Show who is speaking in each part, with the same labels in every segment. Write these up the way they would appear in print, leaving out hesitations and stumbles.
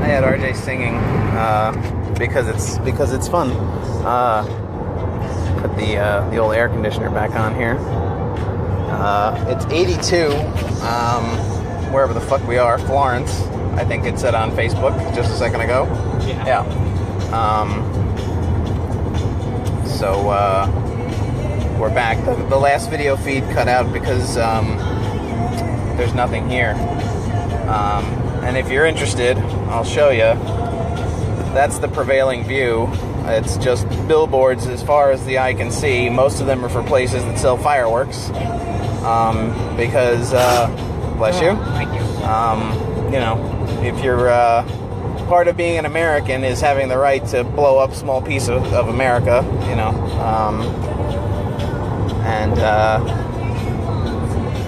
Speaker 1: had RJ singing because it's fun. Put the old air conditioner back on here. It's 82, wherever the fuck we are, Florence. I think it said on Facebook just a second ago. Yeah. So we're back. The last video feed cut out because there's nothing here. And if you're interested, I'll show you. That's the prevailing view. It's just billboards as far as the eye can see. Most of them are for places that sell fireworks. Because, bless you.
Speaker 2: Thank you.
Speaker 1: You know, if you're part of being an American is having the right to blow up small piece of America, you know.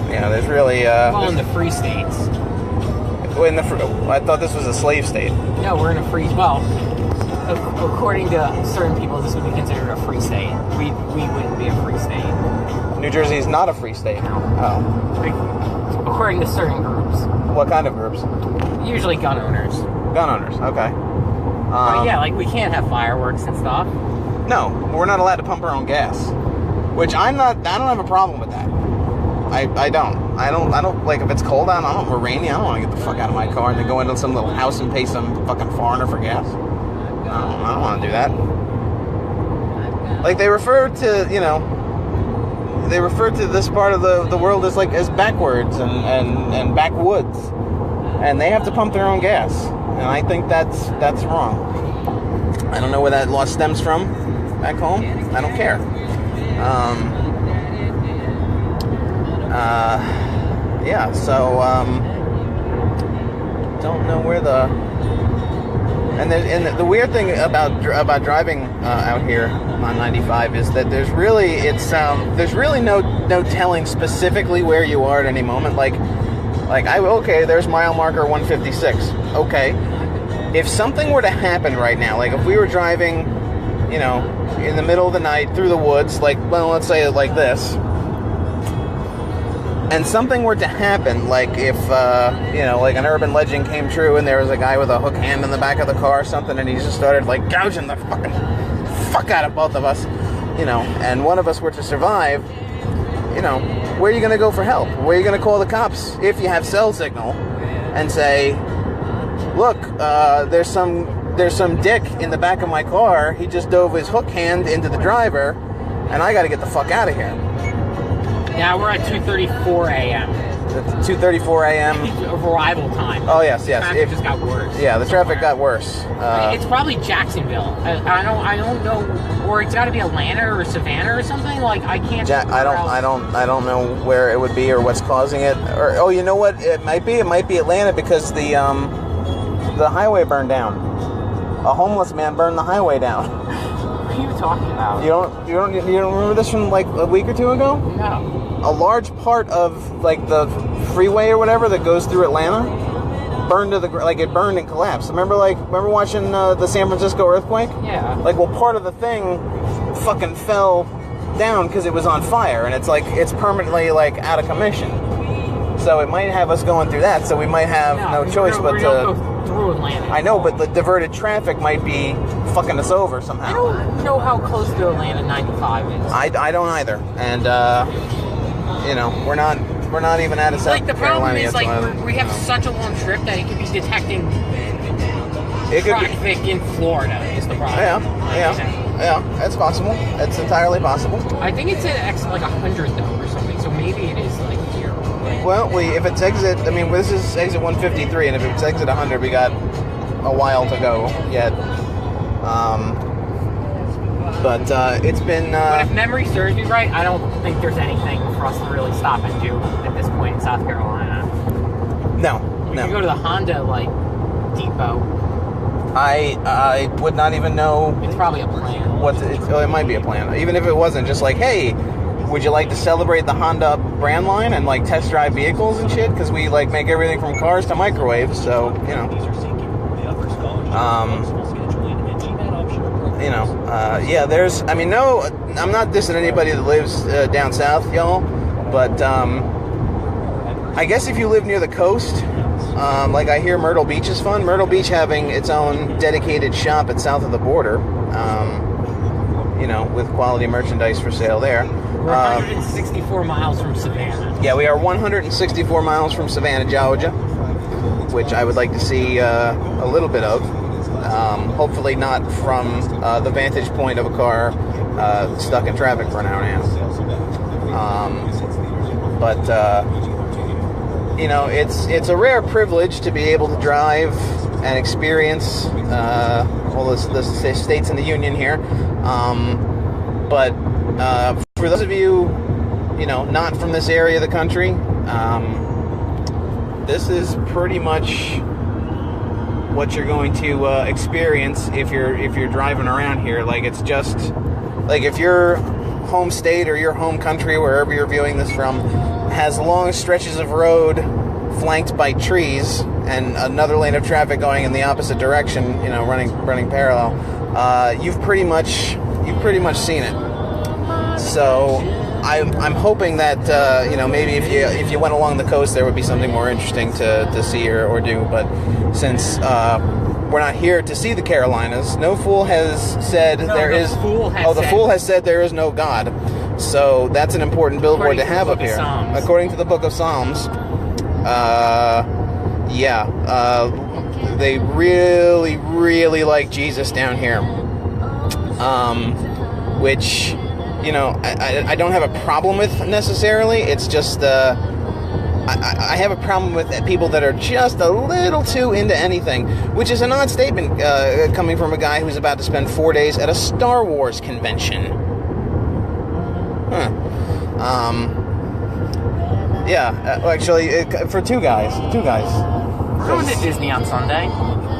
Speaker 1: You know, there's really
Speaker 2: well, in the free states.
Speaker 1: I thought this was a slave state.
Speaker 2: No, we're in a free. Well, according to certain people, this would be considered a free state. We wouldn't be a free state.
Speaker 1: New Jersey is not a free state.
Speaker 2: No.
Speaker 1: Oh.
Speaker 2: According to certain groups.
Speaker 1: What kind of groups?
Speaker 2: Usually gun owners.
Speaker 1: Gun owners. Okay.
Speaker 2: Yeah, like we can't have fireworks and stuff.
Speaker 1: No, we're not allowed to pump our own gas. Which I don't have a problem with that. I don't like if it's cold out or rainy, I don't want to get the fuck out of my car and then go into some little house and pay some fucking foreigner for gas. I don't want to do that. Like they refer to this part of the world as backwards and backwoods. And they have to pump their own gas. And I think that's wrong. I don't know where that law stems from back home. I don't care. Yeah, so don't know where the and the weird thing about driving out here on 95 is that there's really no telling specifically where you are at any moment. Okay, there's mile marker 156. Okay, if something were to happen right now, like if we were driving, you know, in the middle of the night through the woods, let's say it like this. And something were to happen, like if, like an urban legend came true and there was a guy with a hook hand in the back of the car or something and he just started, gouging the fucking fuck out of both of us, you know, and one of us were to survive, you know, where are you going to go for help? Where are you going to call the cops if you have cell signal and say, look, there's some dick in the back of my car. He just dove his hook hand into the driver and I got to get the fuck out of here.
Speaker 2: Yeah, we're at 2:34 a.m.
Speaker 1: 2:34 a.m.
Speaker 2: Arrival time.
Speaker 1: Oh yes.
Speaker 2: Traffic just got worse.
Speaker 1: Yeah, the traffic got worse.
Speaker 2: It's probably Jacksonville. I don't know, or it's got to be Atlanta or Savannah or something. I can't.
Speaker 1: I don't know where it would be or what's causing it. Or you know what? It might be Atlanta because the highway burned down. A homeless man burned the highway down.
Speaker 2: What are you talking about?
Speaker 1: You don't remember this from a week or two ago?
Speaker 2: No.
Speaker 1: A large part of the freeway or whatever that goes through Atlanta burned to it burned and collapsed. Remember watching the San Francisco earthquake?
Speaker 2: Yeah.
Speaker 1: Part of the thing fucking fell down because it was on fire and it's permanently out of commission. So it might have us going through that. So we might have no choice but to
Speaker 2: go through Atlanta.
Speaker 1: I know, but the diverted traffic might be fucking us over somehow.
Speaker 2: I don't know how close to Atlanta 95 is.
Speaker 1: I don't either, and we're not even out of South Carolina yet.
Speaker 2: The problem is we have such a long trip that it could be detecting traffic in Florida. Is the problem?
Speaker 1: Yeah, it's possible. It's entirely possible.
Speaker 2: I think it's at 100 though or something. So maybe it is here.
Speaker 1: Well, if it's exit, this is exit 153, and if it's exit 100, we got a while to go yet. But it's been...
Speaker 2: but if memory serves me right, I don't think there's anything for us to really stop and do at this point in South Carolina.
Speaker 1: No.
Speaker 2: We could go to the Honda, depot.
Speaker 1: I would not even know...
Speaker 2: It's probably a plan.
Speaker 1: It might be a plan. Even if it wasn't, just hey, would you like to celebrate the Honda brand line and, test drive vehicles and shit? Because we, make everything from cars to microwaves, so, you know. There's, no, I'm not dissing anybody that lives down south, y'all, but I guess if you live near the coast, Like, I hear Myrtle Beach is fun. Myrtle Beach having its own dedicated shop at south of the border, you know, with quality merchandise for sale there.
Speaker 2: We're 164 miles from Savannah.
Speaker 1: Yeah, we are 164 miles from Savannah, Georgia, which I would like to see a little bit of. Hopefully not from the vantage point of a car stuck in traffic for an hour and a half. But you know, it's a rare privilege to be able to drive and experience all the states in the Union here. But for those of you, you know, not from this area of the country, this is pretty much what you're going to experience if you're driving around here. Like, it's just like if your home state or your home country, wherever you're viewing this from, has long stretches of road flanked by trees and another lane of traffic going in the opposite direction, you know, running parallel. You've pretty much seen it. So I'm hoping that you know, maybe if you went along the coast, there would be something more interesting to see or do. But since we're not here to see the Carolinas, no fool has said the fool has said there is no God. So that's an important billboard to have up here. According to the Book of Psalms, they really, really like Jesus down here. Which, you know, I don't have a problem with necessarily. It's just I have a problem with people that are just a little too into anything, which is an odd statement coming from a guy who's about to spend 4 days at a Star Wars convention. Actually, for two guys.
Speaker 2: We're going to Disney on Sunday.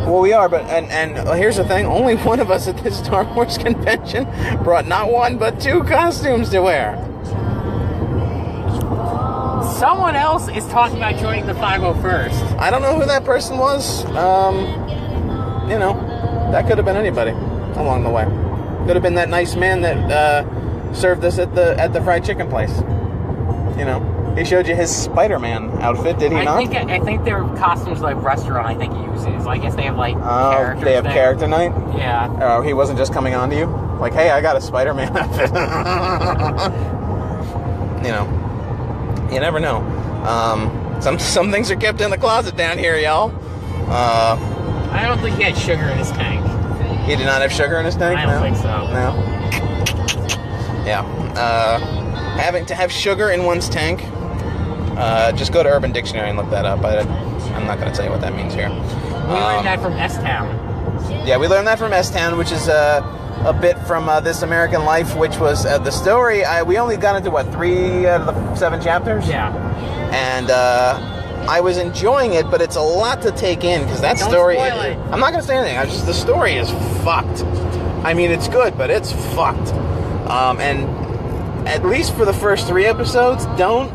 Speaker 1: Well, we are, but and here's the thing: only one of us at this Star Wars convention brought not one but two costumes to wear.
Speaker 2: Someone else is talking about joining the 501st.
Speaker 1: I don't know who that person was. You know, that could have been anybody along the way. Could have been that nice man that served us at the fried chicken place. You know, he showed you his Spider-Man outfit, did he not?
Speaker 2: I think their costumes like restaurant. I think he uses. I guess they have like characters.
Speaker 1: They have there. Character night.
Speaker 2: Yeah.
Speaker 1: Oh, he wasn't just coming on to you like, hey, I got a Spider-Man outfit. You know, you never know. Some things are kept in the closet down here, y'all.
Speaker 2: I don't think he had sugar in his tank.
Speaker 1: He did not have sugar in his tank?
Speaker 2: I don't think so.
Speaker 1: No. Yeah. Having to have sugar in one's tank, just go to Urban Dictionary and look that up. I'm not going to tell you what that means here.
Speaker 2: We learned that from S-Town.
Speaker 1: Yeah, we learned that from S-Town, which is a bit from This American Life, which was the story. We only got into, 3 out of the 7 chapters?
Speaker 2: Yeah.
Speaker 1: And I was enjoying it, but it's a lot to take in, because that story...
Speaker 2: Don't spoil it.
Speaker 1: I'm not going to say anything. The story is fucked. I mean, it's good, but it's fucked. And at least for the first 3 episodes, don't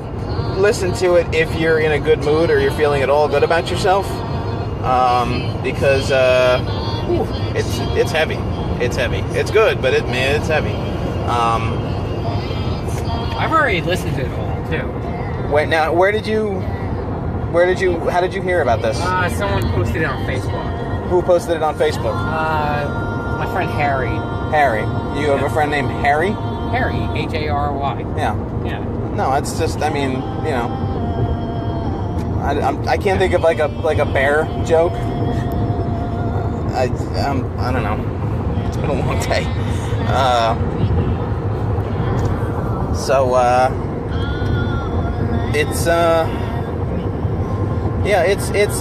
Speaker 1: listen to it if you're in a good mood or you're feeling at all good about yourself. Because it's heavy. It's heavy. It's good, but it's heavy.
Speaker 2: I've already listened to it all too.
Speaker 1: Wait, now how did you hear about this?
Speaker 2: Someone posted it on Facebook.
Speaker 1: Who posted it on Facebook?
Speaker 2: My friend Harry.
Speaker 1: Harry. You have a friend named Harry?
Speaker 2: Harry, Harry.
Speaker 1: Yeah.
Speaker 2: Yeah.
Speaker 1: No, it's just, I mean, you know, I can't think of like a bear joke. I don't know. It's been a long day.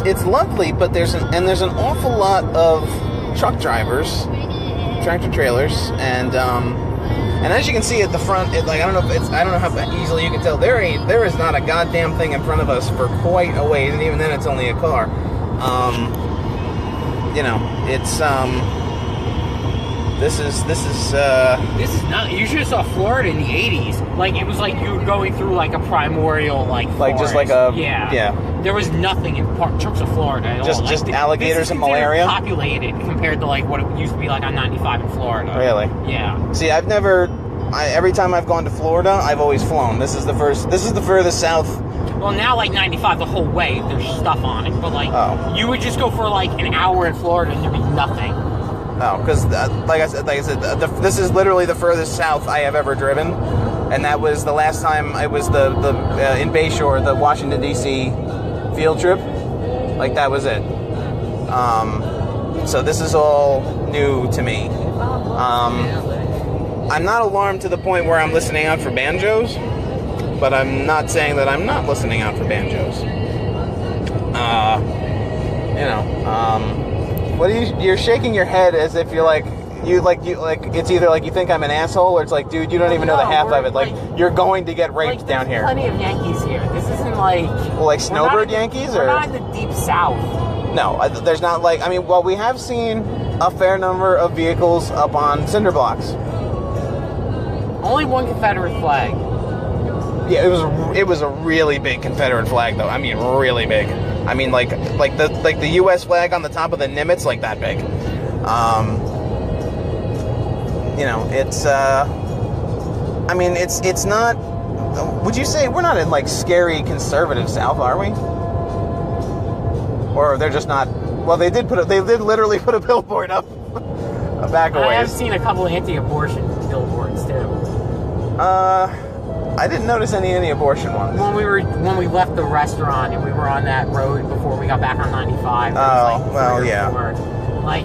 Speaker 1: It's lovely, but there's an awful lot of truck drivers, tractor trailers, and as you can see at the front, I don't know how easily you can tell, there is not a goddamn thing in front of us for quite a ways, and even then it's only a car. You know, it's this is
Speaker 2: not. You should have saw Florida in the 80s. Like, it was like you were going through like a primordial forest.
Speaker 1: Just like a
Speaker 2: yeah. There was nothing in terms of Florida at all.
Speaker 1: Just alligators and malaria.
Speaker 2: Populated compared to like what it used to be like on 95 in Florida.
Speaker 1: Really?
Speaker 2: Yeah.
Speaker 1: See, every time I've gone to Florida, I've always flown. This is the furthest south
Speaker 2: Well, now, like, 95 the whole way, there's stuff on it. But, like, you would just go for, like, an hour in Florida and there'd be nothing.
Speaker 1: Oh, because, like I said, this is literally the furthest south I have ever driven. And that was the last time I was in Bayshore, the Washington, D.C. field trip. Like, that was it. So this is all new to me. I'm not alarmed to the point where I'm listening out for banjos, but I'm not saying that I'm not listening out for banjos. What are you're shaking your head as if you're like it's either like you think I'm an asshole, or it's like, dude, you don't even know the half of it. Like, you're going to get raped down here.
Speaker 2: Plenty of Yankees here. This isn't like...
Speaker 1: Well, like snowbird Yankees?
Speaker 2: We're not in the deep south.
Speaker 1: No, there's not like... I mean, well, we have seen a fair number of vehicles up on cinder blocks.
Speaker 2: Only one Confederate flag.
Speaker 1: Yeah, it was a really big Confederate flag, though. I mean, really big. I mean, like the U.S. flag on the top of the Nimitz, like that big. It's I mean, it's not. Would you say we're not in like scary conservative South, are we? Or they're just not. Well, they did literally put a billboard up back away.
Speaker 2: I have seen a couple anti-abortion billboards too.
Speaker 1: I didn't notice any abortion ones.
Speaker 2: When we left the restaurant and we were on that road before we got back on 95.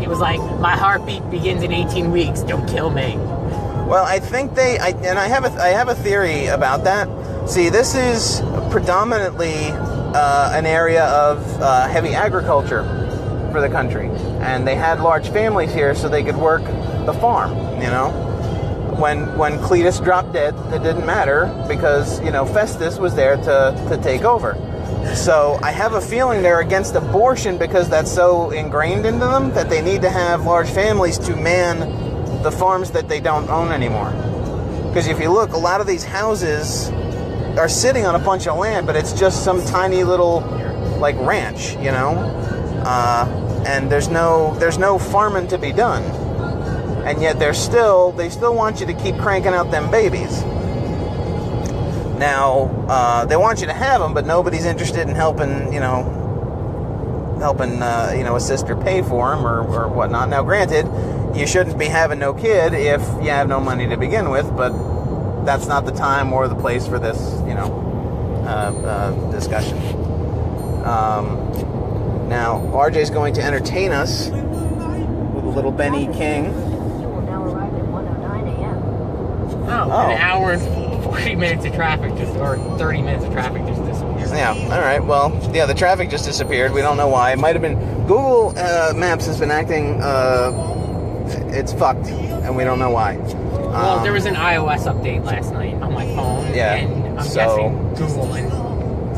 Speaker 2: It was like, my heartbeat begins in 18 weeks. Don't kill me.
Speaker 1: Well, I think I have a theory about that. See, this is predominantly an area of heavy agriculture for the country, and they had large families here so they could work the farm. When Cletus dropped dead, it didn't matter because Festus was there to take over. So I have a feeling they're against abortion because that's so ingrained into them that they need to have large families to man the farms that they don't own anymore. Because if you look, a lot of these houses are sitting on a bunch of land, but it's just some tiny little like ranch, and there's no farming to be done. And yet they still want you to keep cranking out them babies. Now, they want you to have them, but nobody's interested in helping a sister pay for them or whatnot. Now, granted, you shouldn't be having no kid if you have no money to begin with, but that's not the time or the place for this, discussion. Now, RJ's going to entertain us with a little Benny King.
Speaker 2: An hour and 40 minutes of traffic or 30 minutes of traffic just disappeared.
Speaker 1: Yeah, all right. Well, yeah, the traffic just disappeared. We don't know why. It might have been Google Maps has been acting it's fucked, and we don't know why.
Speaker 2: Well, there was an iOS update last night on my phone.
Speaker 1: Yeah.
Speaker 2: And I'm guessing Google and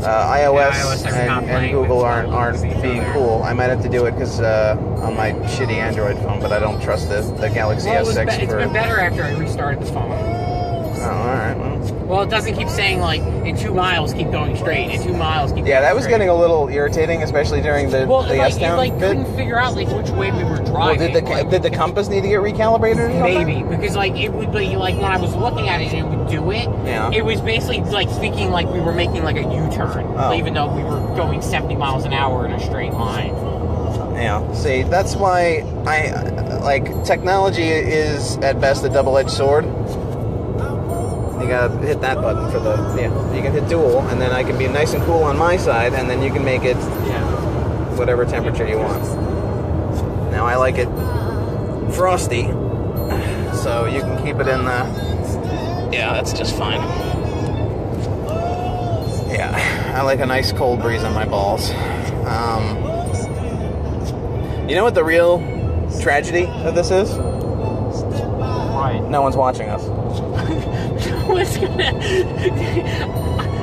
Speaker 1: iOS and Google aren't being cool. I might have to do it because on my shitty Android phone, but I don't trust the Galaxy S6.
Speaker 2: It's been better after I restarted the phone.
Speaker 1: Oh, all right.
Speaker 2: Well, it doesn't keep saying, like, in 2 miles, keep going straight. In 2 miles, keep going straight.
Speaker 1: Yeah, that was getting a little irritating, especially during the S-Town bit.
Speaker 2: Couldn't figure out, like, which way we were driving.
Speaker 1: Well, did the compass need to get recalibrated or something?
Speaker 2: Maybe, because, like, it would be, like, when I was looking at it and it would do it, it was basically, like, speaking like we were making, like, a U-turn, even though we were going 70 miles an hour in a straight line.
Speaker 1: Yeah, see, that's why technology is, at best, a double-edged sword. You gotta hit that button for you can hit dual, and then I can be nice and cool on my side, and then you can make it whatever temperature you want. Now I like it frosty, so you can keep it in the, that's just fine. Yeah, I like a nice cold breeze on my balls. You know what the real tragedy of this is?
Speaker 2: Right.
Speaker 1: No one's watching us.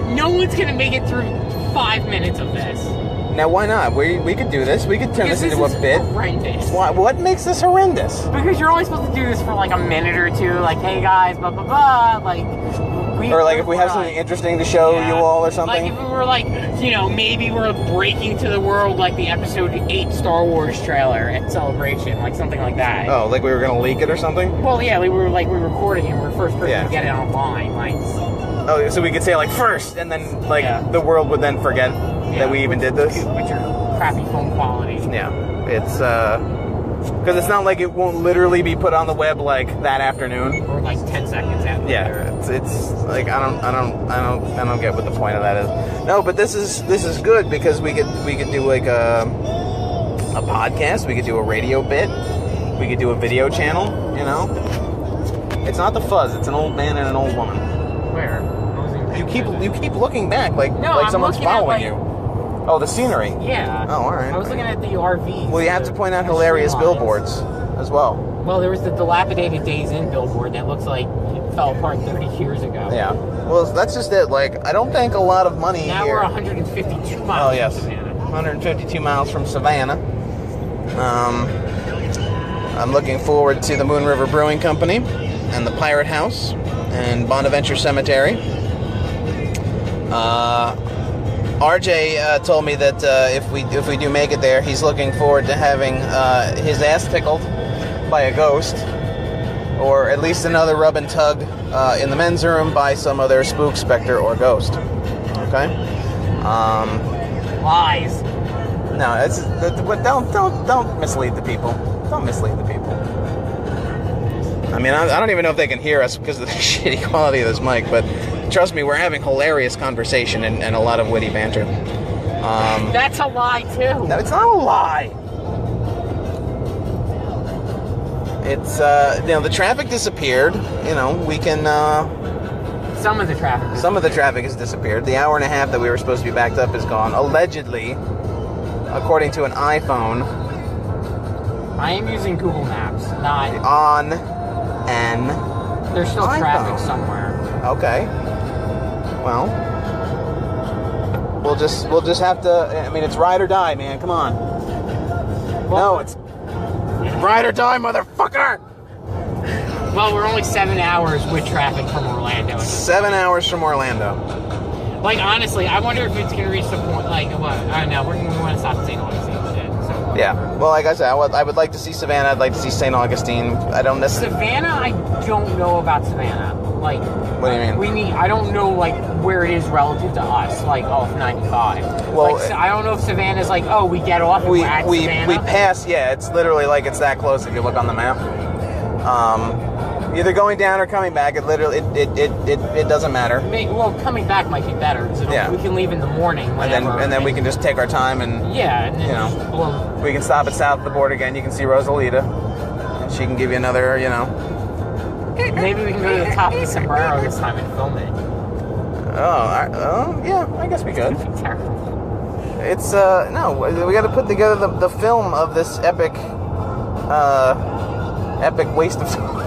Speaker 2: No one's gonna make it through 5 minutes of this.
Speaker 1: Now, why not? We could do this. We could turn this into a bit.
Speaker 2: Horrendous.
Speaker 1: What makes this horrendous?
Speaker 2: Because you're only supposed to do this for like a minute or two. Like, hey guys, blah blah blah. Like,
Speaker 1: if we have something interesting to show you all or something.
Speaker 2: Like if we were like, maybe we're breaking to the world like the episode 8 Star Wars trailer at Celebration, like something like that.
Speaker 1: Oh, like we were gonna leak it or something?
Speaker 2: Well, yeah, we recorded it and we were the first person to get it online, like.
Speaker 1: Oh, so we could say like first, and then like the world would then forget that we even did this.
Speaker 2: With your crappy phone quality.
Speaker 1: Yeah, it's because it's not like it won't literally be put on the web like that afternoon
Speaker 2: or like 10 seconds after.
Speaker 1: Yeah, it's like I don't get what the point of that is. No, but this is good because we could do like a podcast. We could do a radio bit. We could do a video channel. You know, it's not the fuzz. It's an old man and an old woman.
Speaker 2: Where?
Speaker 1: You keep looking back like someone's following you. Oh, the scenery.
Speaker 2: Yeah.
Speaker 1: Oh, all right.
Speaker 2: I was looking at the RVs.
Speaker 1: Well, you have to point out hilarious billboards as well.
Speaker 2: Well, there was the dilapidated Days Inn billboard that looks like it fell apart 30 years ago.
Speaker 1: Yeah. Well, that's just it. Like, I don't think a lot of money
Speaker 2: now
Speaker 1: here.
Speaker 2: We're 152 miles from Savannah.
Speaker 1: 152 miles from Savannah. I'm looking forward to the Moon River Brewing Company and the Pirate House and Bonaventure Cemetery. RJ told me that if we do make it there, he's looking forward to having his ass tickled by a ghost, or at least another rub and tug in the men's room by some other spook, specter, or ghost. Okay.
Speaker 2: Lies.
Speaker 1: No, don't mislead the people. Don't mislead the people. I mean, I don't even know if they can hear us because of the shitty quality of this mic, but trust me, we're having hilarious conversation and a lot of witty banter.
Speaker 2: That's a lie, too.
Speaker 1: No, it's not a lie. It's, the traffic disappeared. You know, we can,
Speaker 2: Some of the traffic.
Speaker 1: Some of the traffic has disappeared. The hour and a half that we were supposed to be backed up is gone. Allegedly, according to an iPhone.
Speaker 2: I am using Google Maps, not...
Speaker 1: On an
Speaker 2: There's still
Speaker 1: iPhone.
Speaker 2: traffic somewhere.
Speaker 1: Okay. Well, we'll just have to. I mean, it's ride or die, man. Come on.
Speaker 2: Well,
Speaker 1: no, it's ride or die, motherfucker.
Speaker 2: Well, we're only 7 hours with traffic from Orlando.
Speaker 1: 7 hours from Orlando.
Speaker 2: Like, honestly, I wonder if it's gonna reach the point. Like, what? I don't know. We want to stop St. Augustine shit. So.
Speaker 1: Yeah. Well, like I said, I would like to see Savannah. I'd like to see St. Augustine. I don't necessarily.
Speaker 2: Savannah, I don't know about Savannah. Like,
Speaker 1: what do you mean?
Speaker 2: I don't know, like, where it is relative to us, like, off 95.
Speaker 1: Well,
Speaker 2: like, I don't know if Savannah's like, oh, we get off and we're at Savannah.
Speaker 1: We pass, yeah, it's literally like it's that close if you look on the map. Either going down or coming back, it literally, it doesn't matter.
Speaker 2: Well, coming back might be better, because we can leave in the morning, whenever.
Speaker 1: And then we can just take our time and,
Speaker 2: and then,
Speaker 1: you know, we can stop at south of the border again. You can see Rosalita, and she can give you another, you know.
Speaker 2: Maybe we can go to the top of the sombrero this time and film it.
Speaker 1: Oh, yeah, I guess we could.
Speaker 2: It'd be terrible.
Speaker 1: It's, no, we got to put together the film of this epic waste of time.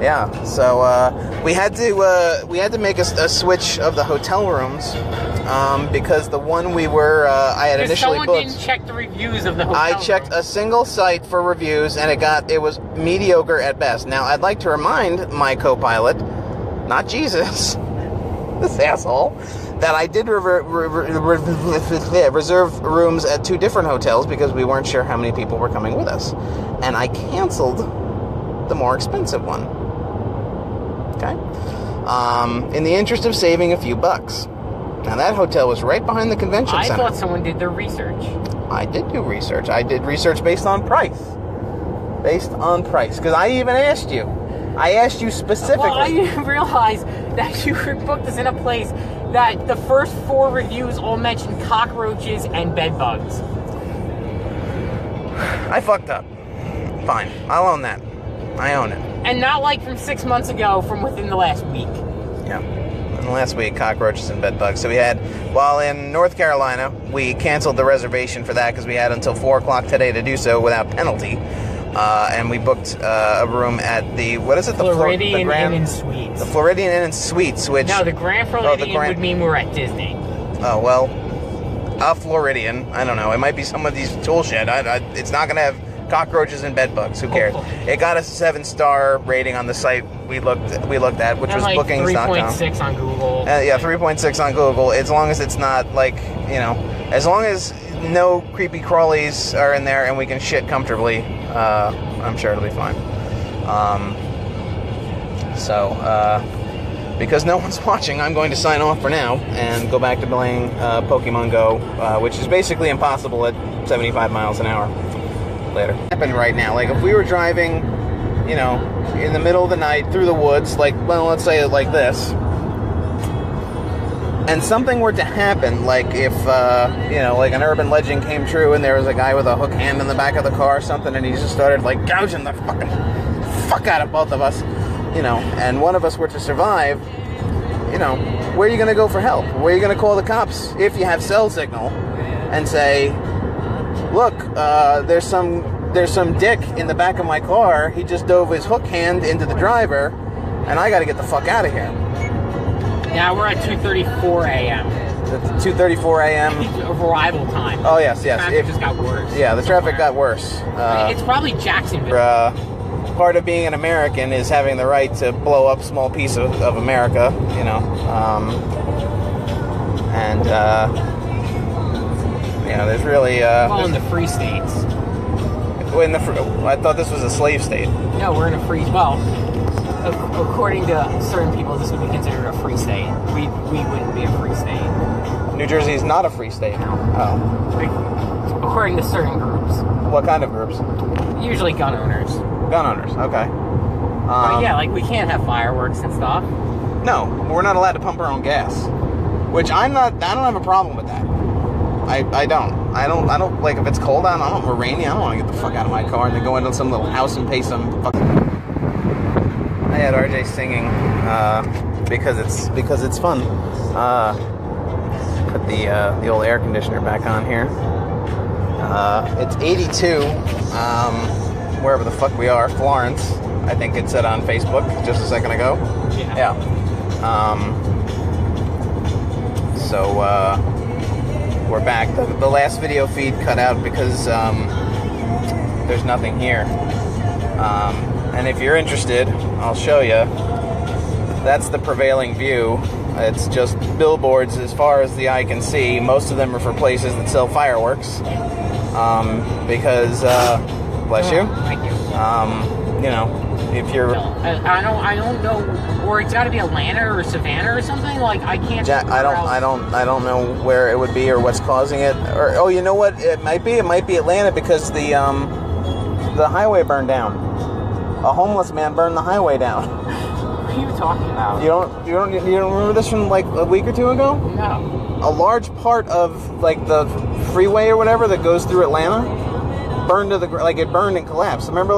Speaker 1: Yeah, so we had to make a switch of the hotel rooms because the one we were I had initially booked.
Speaker 2: Someone didn't check the reviews of the hotel.
Speaker 1: I checked a single site for reviews and it was mediocre at best. Now I'd like to remind my co-pilot, not Jesus, this asshole, that I did reserve rooms at 2 different hotels because we weren't sure how many people were coming with us. And I canceled the more expensive one. Okay? In the interest of saving a few bucks. Now, that hotel was right behind the convention center.
Speaker 2: I thought someone did their research.
Speaker 1: I did do research. I did research based on price. Based on price. Because I even asked you. I asked you specifically.
Speaker 2: Well, I didn't realize that you booked us in a place that the first 4 reviews all mentioned cockroaches and bed bugs.
Speaker 1: I fucked up. Fine. I'll own that. I own it.
Speaker 2: And not like from 6 months ago, from within the last week.
Speaker 1: Yeah. In the last week, cockroaches and bed bugs. So we had, while in North Carolina, we canceled the reservation for that because we had until 4 o'clock today to do so without penalty. And we booked a room at the, what is it?
Speaker 2: Floridian Inn and Suites.
Speaker 1: The Floridian Inn and Suites, which...
Speaker 2: No, the Grand Floridian would mean we're at Disney.
Speaker 1: Oh, well, a Floridian. I don't know. It might be some of these tool shed. It's not going to have cockroaches and bed bugs. Who cares? It got a 7-star rating on the site we looked at, which was
Speaker 2: like
Speaker 1: bookings.com.
Speaker 2: 3.6 on Google.
Speaker 1: Yeah, 3.6 on Google. As long as it's not like, you know, as long as no creepy crawlies are in there and we can shit comfortably, I'm sure it'll be fine. So, because no one's watching, I'm going to sign off for now and go back to playing Pokemon Go, which is basically impossible at 75 miles an hour. Later. Happen right now. Like, if we were driving, you know, in the middle of the night through the woods, like, well, let's say it like this, and something were to happen, like if, you know, like an urban legend came true and there was a guy with a hook hand in the back of the car or something, and he just started, like, gouging the fucking fuck out of both of us, you know, and one of us were to survive, you know, where are you going to go for help? Where are you going to call the cops if you have cell signal and say, look, there's some dick in the back of my car, he just dove his hook hand into the driver, and I got to get the fuck out of here.
Speaker 2: Yeah, we're at 2:34 a.m.
Speaker 1: 2:34 a.m.
Speaker 2: Arrival time.
Speaker 1: Oh, yes.
Speaker 2: Traffic just got worse.
Speaker 1: Yeah, the traffic got worse.
Speaker 2: It's probably Jacksonville.
Speaker 1: Part of being an American is having the right to blow up small piece of America, you know. You know, there's really...
Speaker 2: well, in the free states.
Speaker 1: I thought this was a slave state.
Speaker 2: No, we're in a free... Well, according to certain people, this would be considered a free state. We wouldn't be a free state.
Speaker 1: New Jersey is not a free state.
Speaker 2: No.
Speaker 1: Oh.
Speaker 2: According to certain groups.
Speaker 1: What kind of groups?
Speaker 2: Usually gun owners.
Speaker 1: Gun owners, okay.
Speaker 2: But yeah, like, we can't have fireworks and stuff.
Speaker 1: No, we're not allowed to pump our own gas. Which I don't have a problem with that. I don't, like, if it's cold out or rainy, I don't want to get the fuck out of my car and then go into some little house and pay some fucking... I had RJ singing, because it's fun. Put the old air conditioner back on here. It's 82, wherever the fuck we are, Florence. I think it said on Facebook just a second ago. Yeah. So, we're back. The last video feed cut out because there's nothing here. And if you're interested, I'll show you. That's the prevailing view. It's just billboards as far as the eye can see. Most of them are for places that sell fireworks. Because, bless you.
Speaker 2: Thank you.
Speaker 1: You know, if you're...
Speaker 2: I don't know, or it's got to be Atlanta or Savannah or something. Like, I can't.
Speaker 1: I don't know where it would be or what's causing it. Or, oh, you know what? It might be Atlanta because the highway burned down. A homeless man burned the highway down.
Speaker 2: What are you talking about?
Speaker 1: You don't remember this from like a week or two ago?
Speaker 2: No.
Speaker 1: A large part of like the freeway or whatever that goes through Atlanta burned to the it burned and collapsed. Remember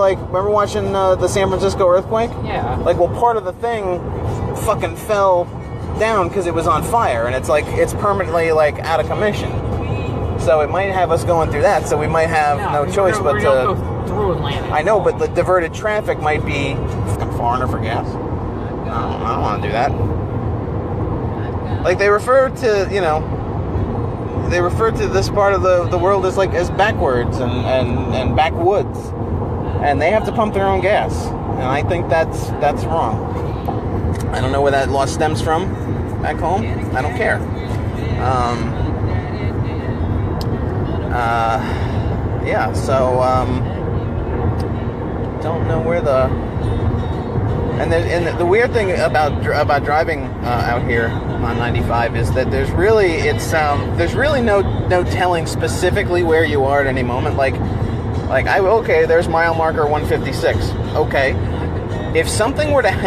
Speaker 1: watching the San Francisco earthquake?
Speaker 2: Yeah.
Speaker 1: Like, well, part of the thing fucking fell down because it was on fire, and it's permanently like out of commission. So it might have us going through that. So we might have no choice but to
Speaker 2: go through Atlanta.
Speaker 1: I know, but the diverted traffic might be fucking foreigner for gas. I don't want to do that. Like, they refer to this part of the world as backwards and backwoods, and they have to pump their own gas, and I think that's wrong. I don't know where that law stems from back home. I don't care. Yeah. So don't know where the. And the weird thing about driving out here on 95 is that there's really no telling specifically where you are at any moment. There's mile marker 156. Okay, if something were to happen.